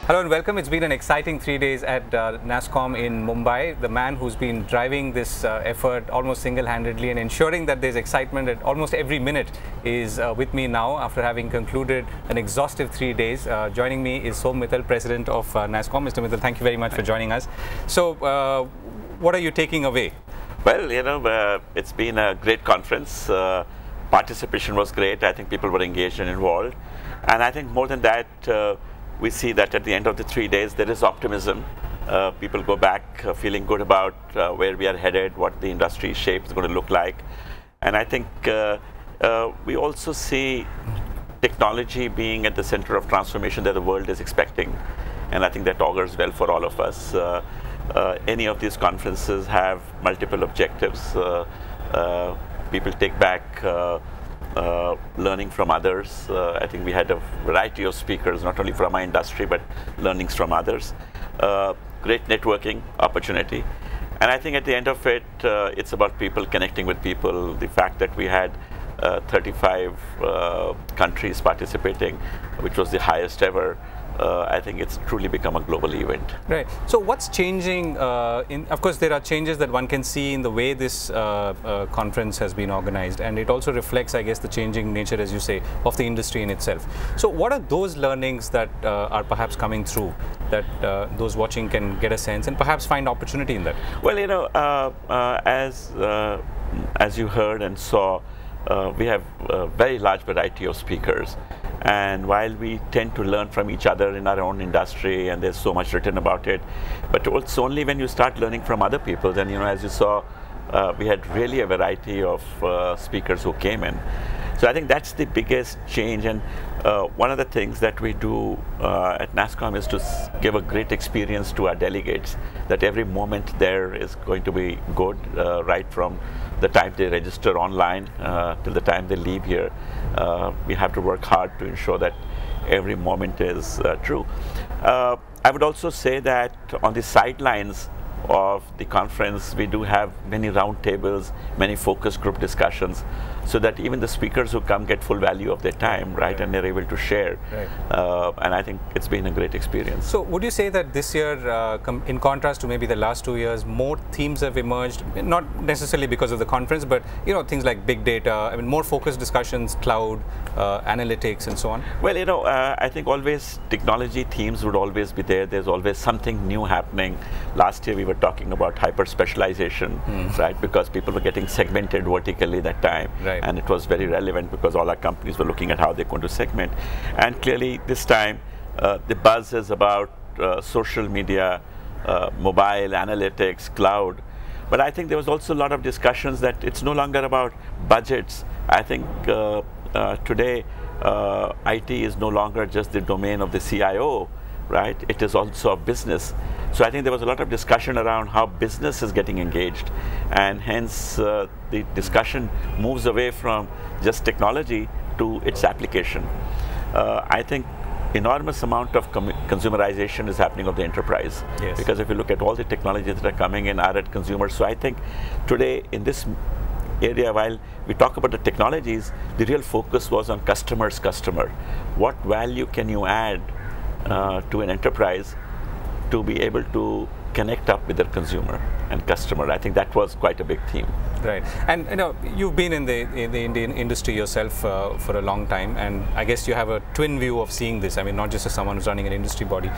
Hello and welcome. It's been an exciting 3 days at NASSCOM in Mumbai. The man who's been driving this effort almost single-handedly and ensuring that there's excitement at almost every minute is with me now after having concluded an exhaustive 3 days. Joining me is Som Mittal, President of NASSCOM. Mr. Mittal, thank you very much for joining us. So, what are you taking away? Well, it's been a great conference. Participation was great. I think people were engaged and involved. And I think more than that, we see that at the end of the 3 days, there is optimism. People go back feeling good about where we are headed, what the industry shape is going to look like. And I think we also see technology being at the center of transformation that the world is expecting. And I think that augurs well for all of us. Any of these conferences have multiple objectives. People take back learning from others. I think we had a variety of speakers, not only from our industry, but learnings from others. Great networking opportunity. And I think at the end of it, it's about people connecting with people. The fact that we had 35 countries participating, which was the highest ever, I think it's truly become a global event. Right. So what's changing? Of course, there are changes that one can see in the way this conference has been organized, and it also reflects, I guess, the changing nature, as you say, of the industry in itself. So what are those learnings that are perhaps coming through that those watching can get a sense and perhaps find opportunity in that? Well, as you heard and saw, we have a very large variety of speakers. And while we tend to learn from each other in our own industry, and there's so much written about it, but it's only when you start learning from other people, then, as you saw, we had really a variety of speakers who came in. So I think that's the biggest change. And one of the things that we do at NASSCOM is to give a great experience to our delegates, that every moment there is going to be good, right from the time they register online till the time they leave here. We have to work hard to ensure that every moment is true. I would also say that on the sidelines of the conference, we do have many round tables, many focus group discussions, so that even the speakers who come get full value of their time, right? And they're able to share. Right. And I think it's been a great experience. So would you say that this year, in contrast to maybe the last 2 years, more themes have emerged, not necessarily because of the conference, but things like big data, I mean, more focused discussions, cloud, analytics, and so on? Well, I think always technology themes would always be there. There's always something new happening. Last year we were talking about hyper specialization, right? Because people were getting segmented vertically that time. Right. And it was very relevant because all our companies were looking at how they're going to segment. And clearly this time, the buzz is about social media, mobile, analytics, cloud. But I think there was also a lot of discussions that it's no longer about budgets. I think today, IT is no longer just the domain of the CIO, right? It is also a business. So I think there was a lot of discussion around how business is getting engaged, and hence the discussion moves away from just technology to its application. I think enormous amount of consumerization is happening of the enterprise. Yes. Because if you look at all the technologies that are coming in are at consumers. So I think today in this area, while we talk about the technologies, the real focus was on customer. What value can you add to an enterprise to be able to connect up with their consumer and customer? I think that was quite a big theme. Right. And you've been in the Indian industry yourself for a long time, and I guess you have a twin view of seeing this. I mean, not just as someone who's running an industry body.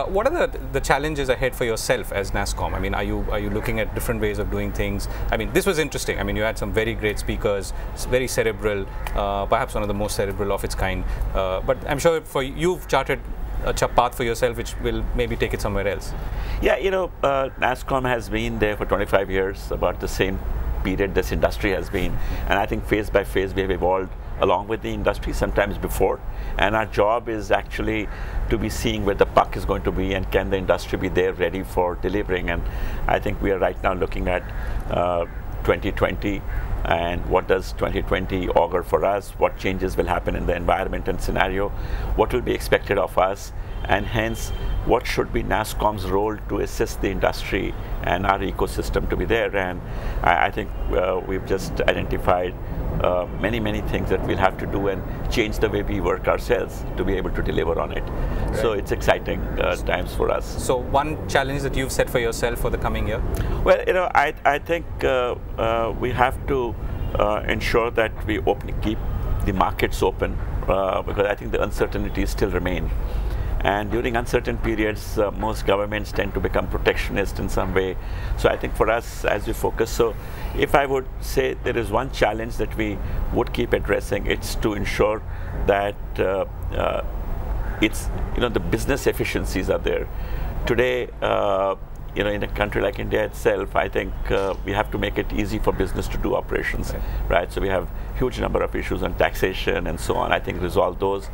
What are the challenges ahead for yourself as NASSCOM? I mean, are you looking at different ways of doing things? I mean, this was interesting. I mean, you had some very great speakers, very cerebral, perhaps one of the most cerebral of its kind. But I'm sure you've charted a path for yourself which will maybe take it somewhere else. Yeah, NASSCOM has been there for 25 years, about the same period this industry has been, and I think phase by phase we have evolved along with the industry, sometimes before, and our job is actually to be seeing where the puck is going to be and can the industry be there ready for delivering. And I think we are right now looking at 2020 and what does 2020 augur for us, what changes will happen in the environment and scenario, what will be expected of us, and hence what should be NASSCOM's role to assist the industry and our ecosystem to be there. And I think we've just identified many things that we'll have to do and change the way we work ourselves to be able to deliver on it. Right. So it's exciting times for us. So one challenge that you've set for yourself for the coming year? Well, I think we have to ensure that we keep the markets open, because I think the uncertainties still remain. And during uncertain periods, most governments tend to become protectionist in some way. So I think for us, as we focus, so if I would say there is one challenge that we would keep addressing, it's to ensure that it's, the business efficiencies are there. Today, in a country like India itself, I think we have to make it easy for business to do operations, right? So we have huge number of issues on taxation and so on. I think resolve those,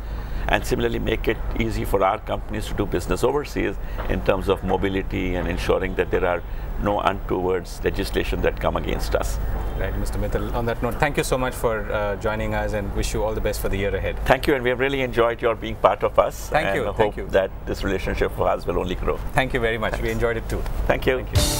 and similarly make it easy for our companies to do business overseas in terms of mobility and ensuring that there are no untoward legislation that come against us. Right, Mr. Mittal, on that note, thank you so much for joining us, and wish you all the best for the year ahead. Thank you, and we have really enjoyed your being part of us. Thank you. And I hope that this relationship for us will only grow. Thank you very much. Thanks. We enjoyed it too. Thank you. Thank you.